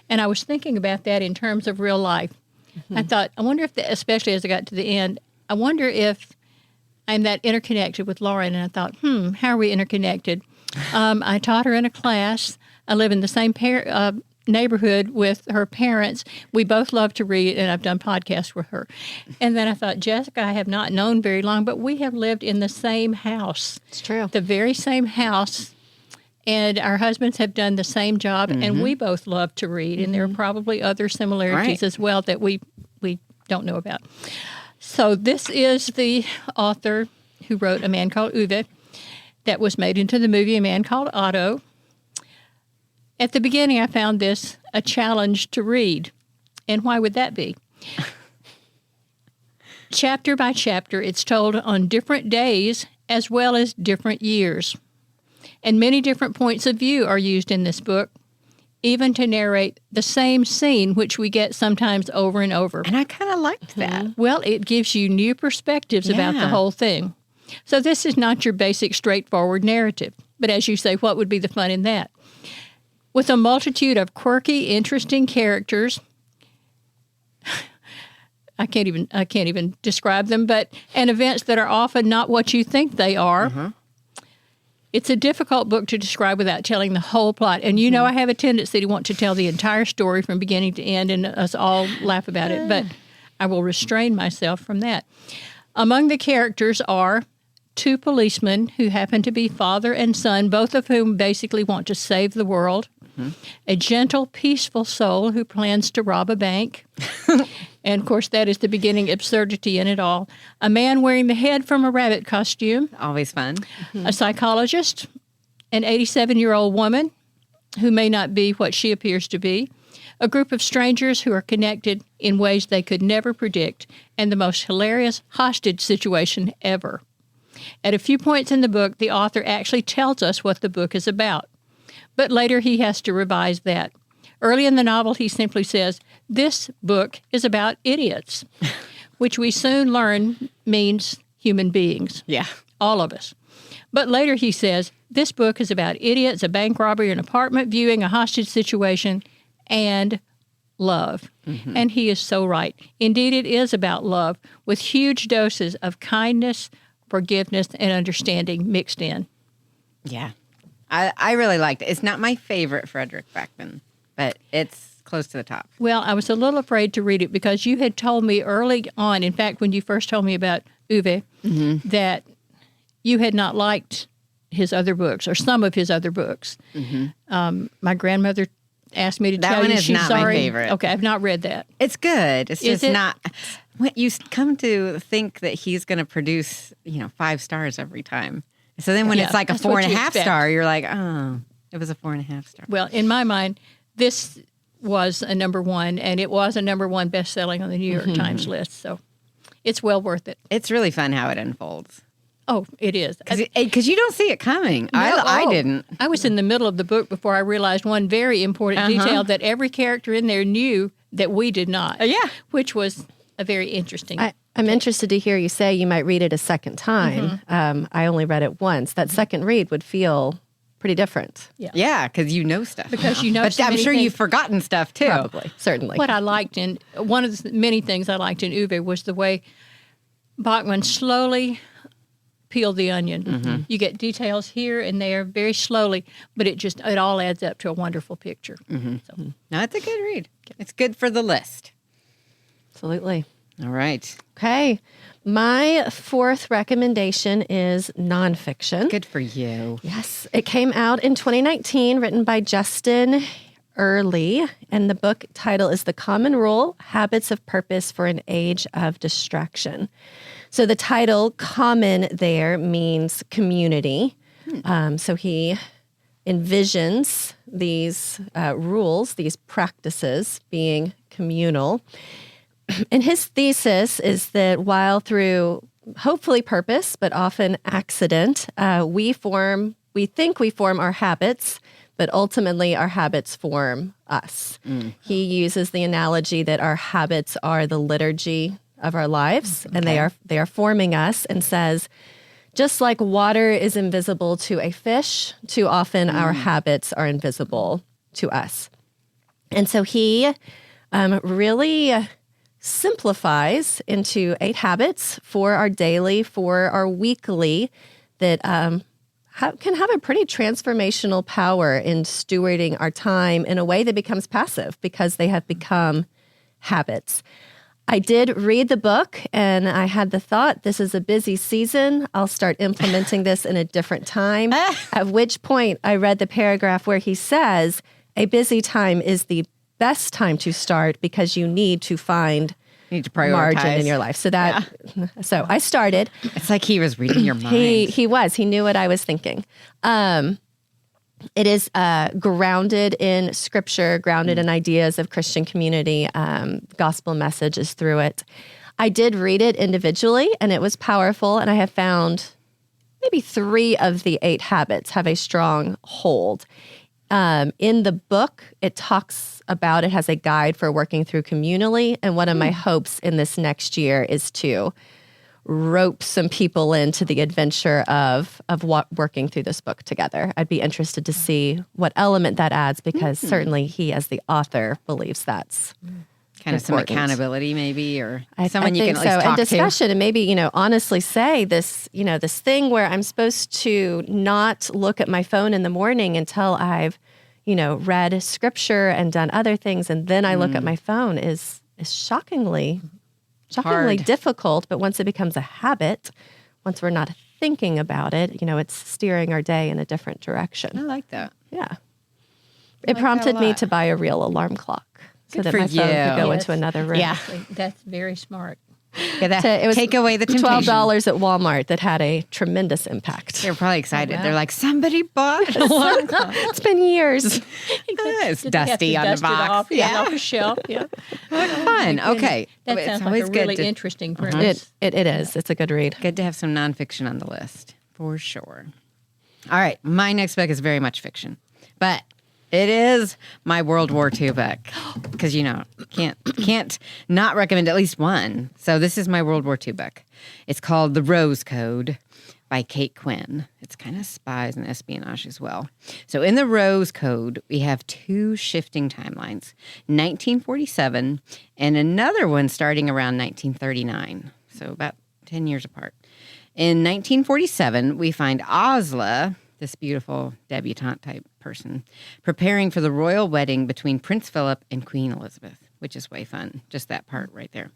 And I was thinking about that in terms of real life. I thought, I wonder if, especially as I got to the end, I wonder if I'm that interconnected with Lauren. And I thought, how are we interconnected? I taught her in a class. I live in the same neighborhood with her parents. We both love to read, and I've done podcasts with her. And then I thought, Jessica, I have not known very long, but we have lived in the same house. It's true. The very same house. And our husbands have done the same job, and we both love to read. And there are probably other similarities as well that we don't know about. So this is the author who wrote A Man Called Uwe that was made into the movie A Man Called Otto. At the beginning, I found this a challenge to read. And why would that be? Chapter by chapter, it's told on different days as well as different years. And many different points of view are used in this book, even to narrate the same scene, which we get sometimes over and over. And I kind of liked that. Well, it gives you new perspectives about the whole thing. So this is not your basic, straightforward narrative. But as you say, what would be the fun in that? With a multitude of quirky, interesting characters, I can't even describe them, and events that are often not what you think they are. It's a difficult book to describe without telling the whole plot. And you know I have a tendency to want to tell the entire story from beginning to end and us all laugh about it, but I will restrain myself from that. Among the characters are 2 policemen who happen to be father and son, both of whom basically want to save the world. A gentle, peaceful soul who plans to rob a bank. And, of course, that is the beginning absurdity in it all. A man wearing the head from a rabbit costume. Always fun. A psychologist. An 87-year-old woman who may not be what she appears to be. A group of strangers who are connected in ways they could never predict. And the most hilarious hostage situation ever. At a few points in the book, the author actually tells us what the book is about. But later he has to revise that. Early in the novel, he simply says, this book is about idiots, which we soon learn means human beings. Yeah. All of us. But later he says, this book is about idiots, a bank robbery, an apartment viewing, a hostage situation, and love. And he is so right. Indeed, it is about love, with huge doses of kindness, forgiveness, and understanding mixed in. Yeah. I really liked it. It's not my favorite Frederick Backman, but it's close to the top. Well, I was a little afraid to read it because you had told me early on, in fact, when you first told me about Uwe, that you had not liked his other books or some of his other books. My grandmother asked me to tell you she's not sorry. My favorite. Okay, I've not read that. It's good. It's Is just it? not. When you come to think that he's going to produce, 5 stars every time. So then when Yeah, it's like a that's what you 4.5 expect. star, you're like, oh, it was a 4.5 star. Well, in my mind, this was a number 1, and it was a number 1 best-selling on the New York Times list. So it's well worth it. It's really fun how it unfolds. Oh, it is. Because you don't see it coming. I didn't. I was in the middle of the book before I realized one very important detail that every character in there knew that we did not. Yeah. Which was a very interesting. I'm interested to hear you say you might read it a second time. I only read it once. That second read would feel pretty different. Yeah, because you know stuff. Because you know But so I'm many sure things. you've forgotten stuff, too. Probably, certainly. What I liked in one of the many things I liked in Uwe was the way Bachman slowly peeled the onion. You get details here and there very slowly, but it all adds up to a wonderful picture. So. No, it's a good read. It's good for the list. Absolutely. All right. Okay. My 4th recommendation is nonfiction. Good for you. Yes. It came out in 2019, written by Justin Early, and the book title is The Common Rule, Habits of Purpose for an Age of Distraction. So the title, common, there means community. So he envisions these rules, these practices being communal. And his thesis is that while through hopefully purpose, but often accident, we think we form our habits, but ultimately our habits form us. He uses the analogy that our habits are the liturgy of our lives, and they are forming us, and says, just like water is invisible to a fish, too often our habits are invisible to us. And so he really simplifies into 8 habits for our daily, for our weekly, that can have a pretty transformational power in stewarding our time in a way that becomes passive because they have become habits. I did read the book and I had the thought, this is a busy season. I'll start implementing this in a different time. At which point I read the paragraph where he says, a busy time is the best time to start because you need to find margin in your life. So so I started. It's like he was reading your mind. He was. He knew what I was thinking. It is grounded in scripture, grounded in ideas of Christian community, gospel messages through it. I did read it individually, and it was powerful, and I have found maybe 3 of the 8 habits have a strong hold. In the book, it talks about, it has a guide for working through communally, and one of my hopes in this next year is to rope some people into the adventure of working through this book together. I'd be interested to see what element that adds, because certainly he, as the author, believes that's kind of some accountability, maybe, or someone you can at least talk to. And discussion, and maybe, honestly say this, this thing where I'm supposed to not look at my phone in the morning until I've, read scripture and done other things, and then I look at my phone is shockingly difficult. But once it becomes a habit, once we're not thinking about it, it's steering our day in a different direction. I like that. Yeah. It prompted me to buy a real alarm clock. So that my phone could go into another room. Yeah, that's very smart. Yeah, it was take away the temptation. $12 at Walmart that had a tremendous impact. They're probably excited. Oh, wow. They're like, somebody bought an alarm clock. It's been years. It's dusty on the box. Off the shelf. Yeah. Fun. Okay. That sounds like a really interesting premise. It is. It's a good read. Good to have some nonfiction on the list, for sure. All right. My next book is very much fiction, but it is my World War II book because, can't not recommend at least one. So this is my World War II book. It's called The Rose Code by Kate Quinn. It's kind of spies and espionage as well. So in The Rose Code, we have 2 shifting timelines, 1947 and another one starting around 1939. So about 10 years apart. In 1947, we find Osla, this beautiful debutante type person, preparing for the royal wedding between Prince Philip and Queen Elizabeth, which is way fun, just that part right there.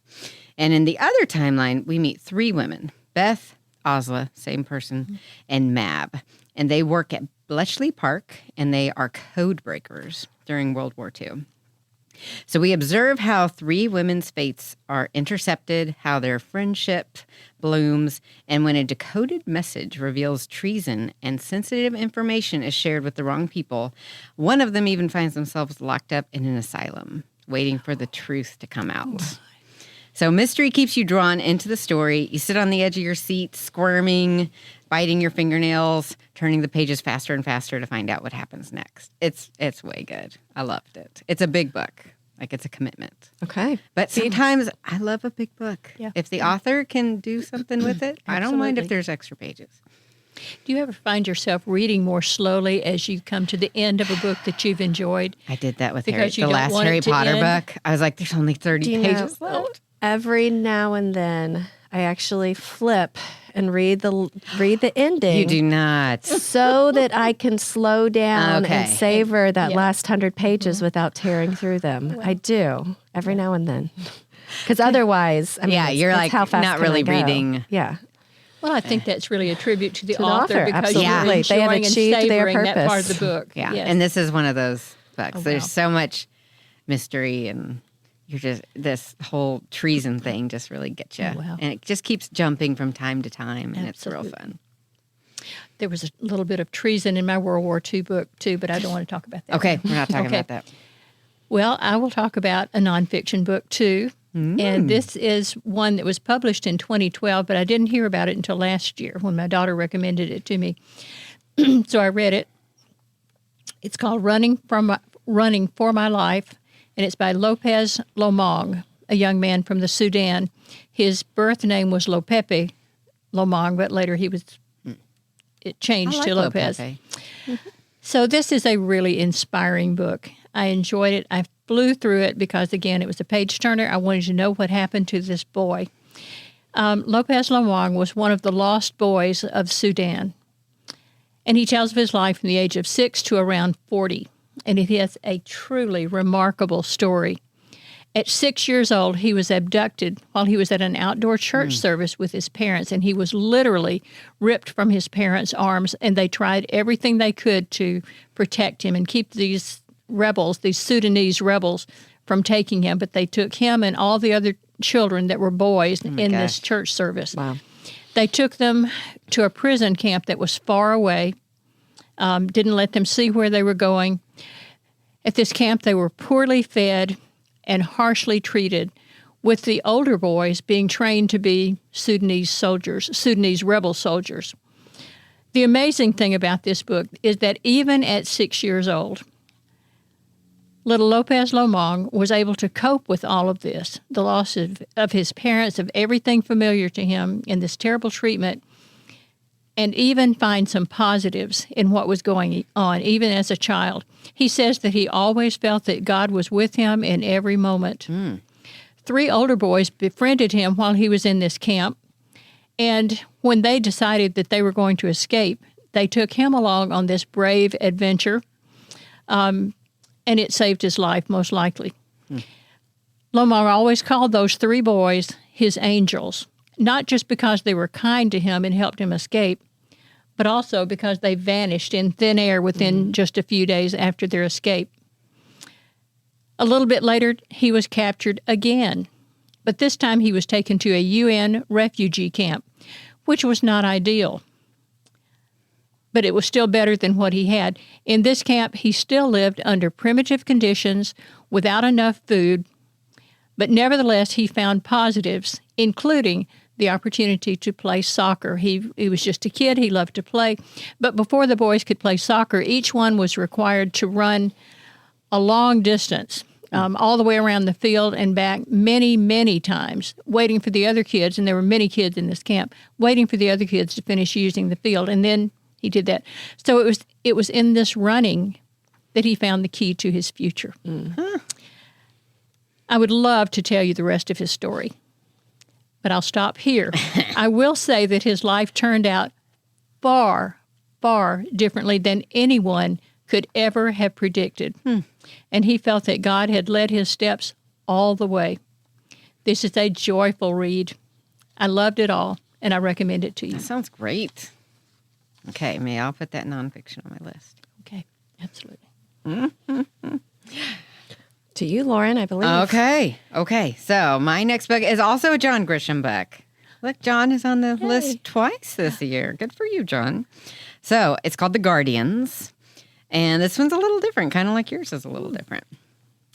And in the other timeline, we meet 3 women, Beth, Osla, same person, and Mab. And they work at Bletchley Park, and they are code breakers during World War II. So we observe how 3 women's fates are intercepted, how their friendship blooms, and when a decoded message reveals treason and sensitive information is shared with the wrong people, one of them even finds themselves locked up in an asylum, waiting for the truth to come out. So mystery keeps you drawn into the story. You sit on the edge of your seat, squirming, biting your fingernails, turning the pages faster and faster to find out what happens next. It's way good. I loved it. It's a big book. Like, it's a commitment. Okay. But sometimes I love a big book. Yeah. If the author can do something with it, I don't mind if there's extra pages. Do you ever find yourself reading more slowly as you come to the end of a book that you've enjoyed? I did that with the last Harry Potter book. I was like, there's only 30 pages left. Every now and then, I actually flip and read the ending. You do not. So that I can slow down and savor that last 100 pages without tearing through them. I do, every now and then. Because otherwise, you're like how fast not really reading. Yeah. Well, I think that's really a tribute to the author because absolutely. you're enjoying they have achieved and their savoring purpose. that part of the book. Yeah, yes. and this is one of those books. There's so much mystery, and you're just this whole treason thing just really gets you, and it just keeps jumping from time to time, and it's real fun. There was a little bit of treason in my World War II book too, but I don't want to talk about that. Okay, we're not talking about that. Well, I will talk about a nonfiction book too. And this is one that was published in 2012, but I didn't hear about it until last year when my daughter recommended it to me. So I read it. It's called Running for My Life, and it's by Lopez Lomong, a young man from the Sudan. His birth name was Lopepe Lomong, but later it changed to Lopez. Lopepe. So this is a really inspiring book. I enjoyed it. I flew through it because, again, it was a page-turner. I wanted to know what happened to this boy. Lopez Lomong was one of the lost boys of Sudan. And he tells of his life from the age of 6 to around 40. And it is a truly remarkable story. At 6 years old, he was abducted while he was at an outdoor church service with his parents, and he was literally ripped from his parents' arms, and they tried everything they could to protect him and keep these rebels, these Sudanese rebels, from taking him. But they took him and all the other children that were boys in this church service. Wow. They took them to a prison camp that was far away, didn't let them see where they were going. At this camp, they were poorly fed and harshly treated, with the older boys being trained to be Sudanese soldiers, Sudanese rebel soldiers. The amazing thing about this book is that even at 6 years old, little Lopez Lomong was able to cope with all of this, the loss of his parents, of everything familiar to him, and this terrible treatment, and even find some positives in what was going on, even as a child. He says that he always felt that God was with him in every moment. 3 older boys befriended him while he was in this camp, and when they decided that they were going to escape, they took him along on this brave adventure, and it saved his life, most likely. Lomar always called those 3 boys his angels, not just because they were kind to him and helped him escape, but also because they vanished in thin air within just a few days after their escape. A little bit later, he was captured again, but this time he was taken to a UN refugee camp, which was not ideal. But it was still better than what he had. In this camp, he still lived under primitive conditions, without enough food, but nevertheless, he found positives, including the opportunity to play soccer. He was just a kid. He loved to play. But before the boys could play soccer, each one was required to run a long distance, all the way around the field and back many, many times, waiting for the other kids, and there were many kids in this camp, waiting for the other kids to finish using the field. And then he did that. So it was in this running that he found the key to his future. I would love to tell you the rest of his story, but I'll stop here. I will say that his life turned out far, far differently than anyone could ever have predicted. And he felt that God had led his steps all the way. This is a joyful read. I loved it all, and I recommend it to you. That sounds great. Okay, I'll put that nonfiction on my list. Okay, absolutely. To you, Lauren, I believe. Okay. So my next book is also a John Grisham book. Look, John is on the list twice this year. Good for you, John. So it's called The Guardians, and this one's a little different, kind of like yours is a little different.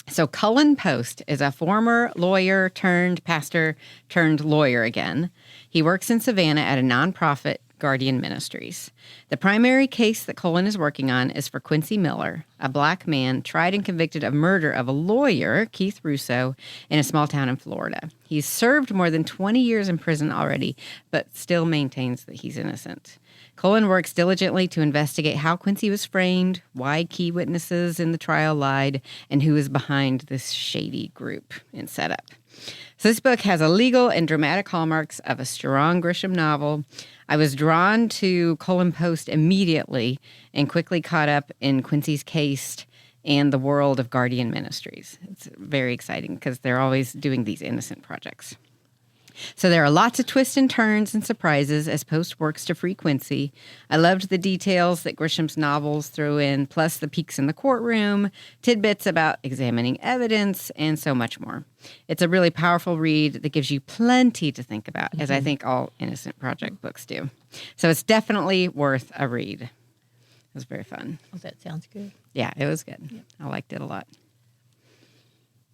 So Cullen Post is a former lawyer turned pastor turned lawyer again. He works in Savannah at a nonprofit, Guardian Ministries. The primary case that Cullen is working on is for Quincy Miller, a black man tried and convicted of murder of a lawyer, Keith Russo, in a small town in Florida. He's served more than 20 years in prison already, but still maintains that he's innocent. Cullen works diligently to investigate how Quincy was framed, why key witnesses in the trial lied, and who is behind this shady group and setup. So this book has a legal and dramatic hallmarks of a strong Grisham novel. I was drawn to Cullen Post immediately and quickly caught up in Quincy's case and the world of Guardian Ministries. It's very exciting because they're always doing these innocent projects. So there are lots of twists and turns and surprises as Post works to free Quincy. I loved the details that Grisham's novels throw in, plus the peeks in the courtroom, tidbits about examining evidence, and so much more. It's a really powerful read that gives you plenty to think about, as I think all Innocent Project books do. So it's definitely worth a read. It was very fun. Oh, that sounds good. Yeah, it was good. Yep. I liked it a lot.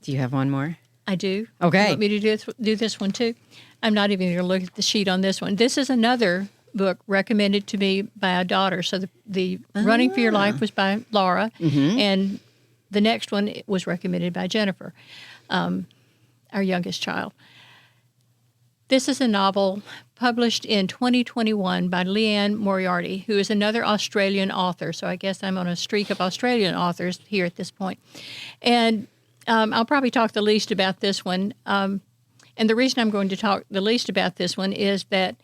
Do you have one more? I do. Okay. You want me to do this one too? I'm not even going to look at the sheet on this one. This is another book recommended to me by a daughter. So the Running for Your Life was by Laura, and the next one was recommended by Jennifer, our youngest child. This is a novel published in 2021 by Leanne Moriarty, who is another Australian author. So I guess I'm on a streak of Australian authors here at this point. And I'll probably talk the least about this one. And the reason I'm going to talk the least about this one is that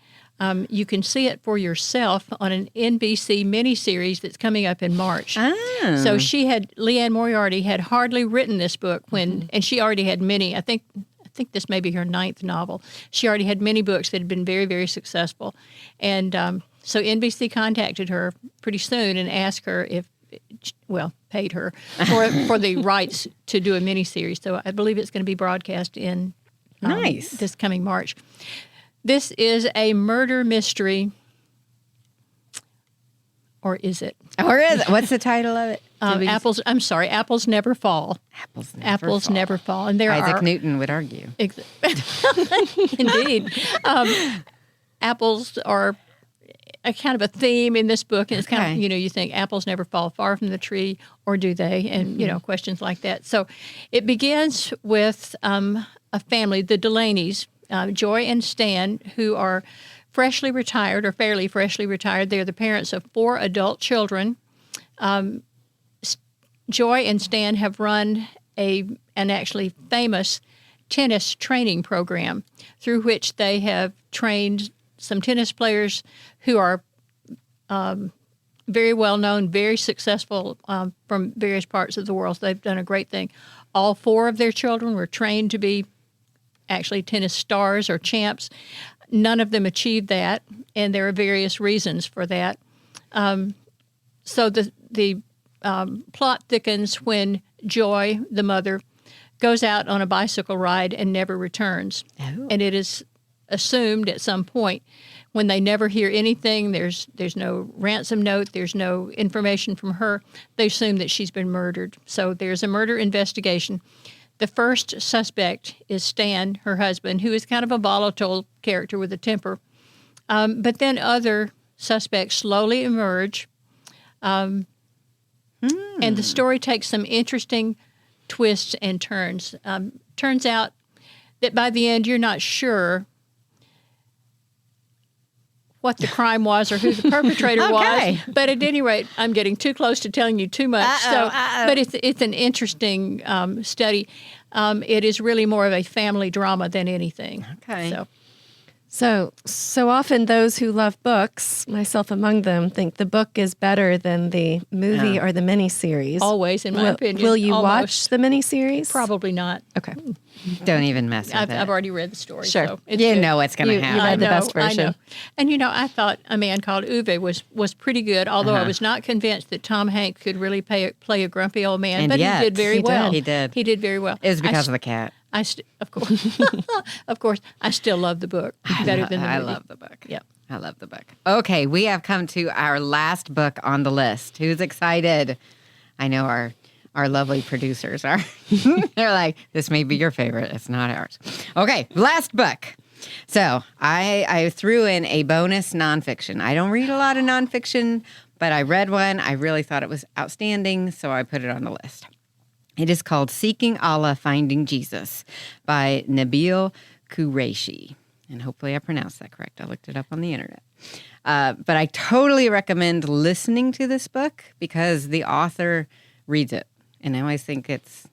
you can see it for yourself on an NBC miniseries that's coming up in March. Oh. So Leanne Moriarty had hardly written this book when, and she already had many, I think this may be her 9th novel. She already had many books that had been very, very successful. And so NBC contacted her pretty soon and asked her paid her for the rights to do a miniseries. So I believe it's going to be broadcast in this coming March. This is a murder mystery, or is it? Or is it? What's the title of it? Apples Never Fall. Apples Never Fall. And there Isaac Newton would argue. Indeed. Apples are a kind of a theme in this book. And it's kind of, you think apples never fall far from the tree, or do they? And, questions like that. So it begins with a family, the Delaney's, Joy and Stan, who are freshly retired or fairly freshly retired. They're the parents of 4 adult children. Joy and Stan have run an actually famous tennis training program through which they have trained some tennis players who are very well known, very successful from various parts of the world. So they've done a great thing. All 4 of their children were trained to be actually tennis stars or champs. None of them achieved that, and there are various reasons for that. So the plot thickens when Joy, the mother, goes out on a bicycle ride and never returns. Oh. And it is assumed at some point, when they never hear anything, there's no ransom note, there's no information from her, they assume that she's been murdered. So there's a murder investigation. The first suspect is Stan, her husband, who is kind of a volatile character with a temper. But then other suspects slowly emerge. And the story takes some interesting twists and turns. Turns out that by the end, you're not sure what the crime was or who the perpetrator was. But at any rate, I'm getting too close to telling you too much. But it's an interesting study. It is really more of a family drama than anything. Okay. So often those who love books, myself among them, think the book is better than the movie or the miniseries. Always, in my opinion. Will you watch the miniseries? Probably not. Okay. Don't even mess with it. I've already read the story. Sure. So it's you good. know what's going to happen. You read the best version. I know. And, I thought A Man Called Uwe was pretty good, although I was not convinced that Tom Hanks could really play a grumpy old man. And but yet, he did very well. He did. He did very well. It was because of the cat. Of course. Of course. I still love the book better than the movie. I love the book. Yep. I love the book. Okay, we have come to our last book on the list. Who's excited? I know our lovely producers are. They're like, this may be your favorite. It's not ours. Okay, last book. So I threw in a bonus nonfiction. I don't read a lot of nonfiction, but I read one. I really thought it was outstanding, so I put it on the list. It is called Seeking Allah, Finding Jesus by Nabil Qureshi. And hopefully I pronounced that correct. I looked it up on the internet. But I totally recommend listening to this book because the author reads it. And I always think it's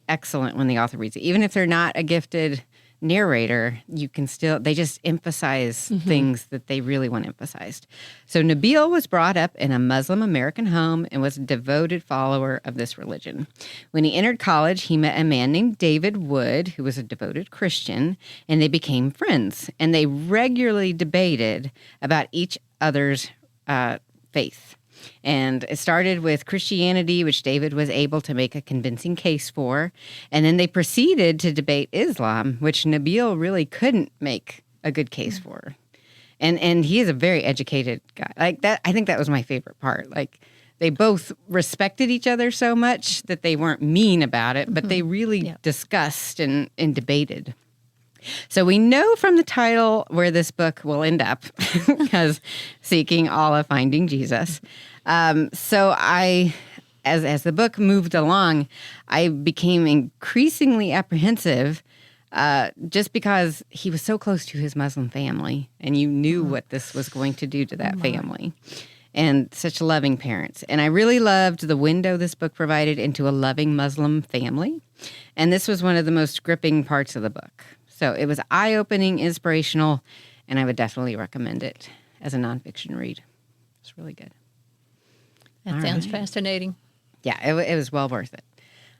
excellent when the author reads it. Even if they're not a gifted narrator, they just emphasize things that they really want emphasized. So Nabil was brought up in a Muslim American home and was a devoted follower of this religion. When he entered college, he met a man named David Wood, who was a devoted Christian, and they became friends. And they regularly debated about each other's faith. And it started with Christianity, which David was able to make a convincing case for. And then they proceeded to debate Islam, which Nabil really couldn't make a good case for. And he is a very educated guy. Like that, I think that was my favorite part. Like they both respected each other so much that they weren't mean about it, but they really discussed and debated. So we know from the title where this book will end up, because Seeking Allah, Finding Jesus. So as the book moved along, I became increasingly apprehensive just because he was so close to his Muslim family, and you knew what this was going to do to that family. And such loving parents. And I really loved the window this book provided into a loving Muslim family. And this was one of the most gripping parts of the book. So it was eye-opening, inspirational, and I would definitely recommend it as a nonfiction read. It's really good. That sounds fascinating. Yeah, it was well worth it.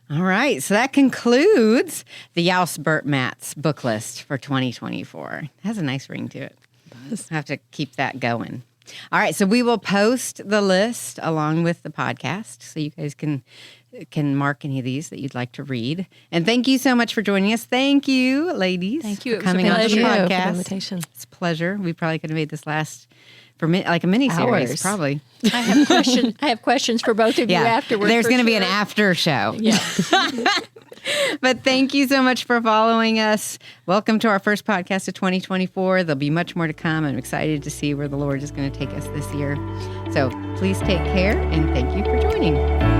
All right, so that concludes the Youse, Burt, Matz book list for 2024. It has a nice ring to it. I have to keep that going. All right, so we will post the list along with the podcast, so you guys can mark any of these that you'd like to read. And thank you so much for joining us. Thank you, ladies. Thank you. For coming on the Thank you for the podcast. invitation. It's a pleasure. We probably could have made this last for like a mini series, Hours. probably. I have questions for both of you afterwards. There's for going to be an sure. after show. Yeah. But thank you so much for following us. Welcome to our first podcast of 2024. There'll be much more to come. I'm excited to see where the Lord is going to take us this year. So please take care, and thank you for joining.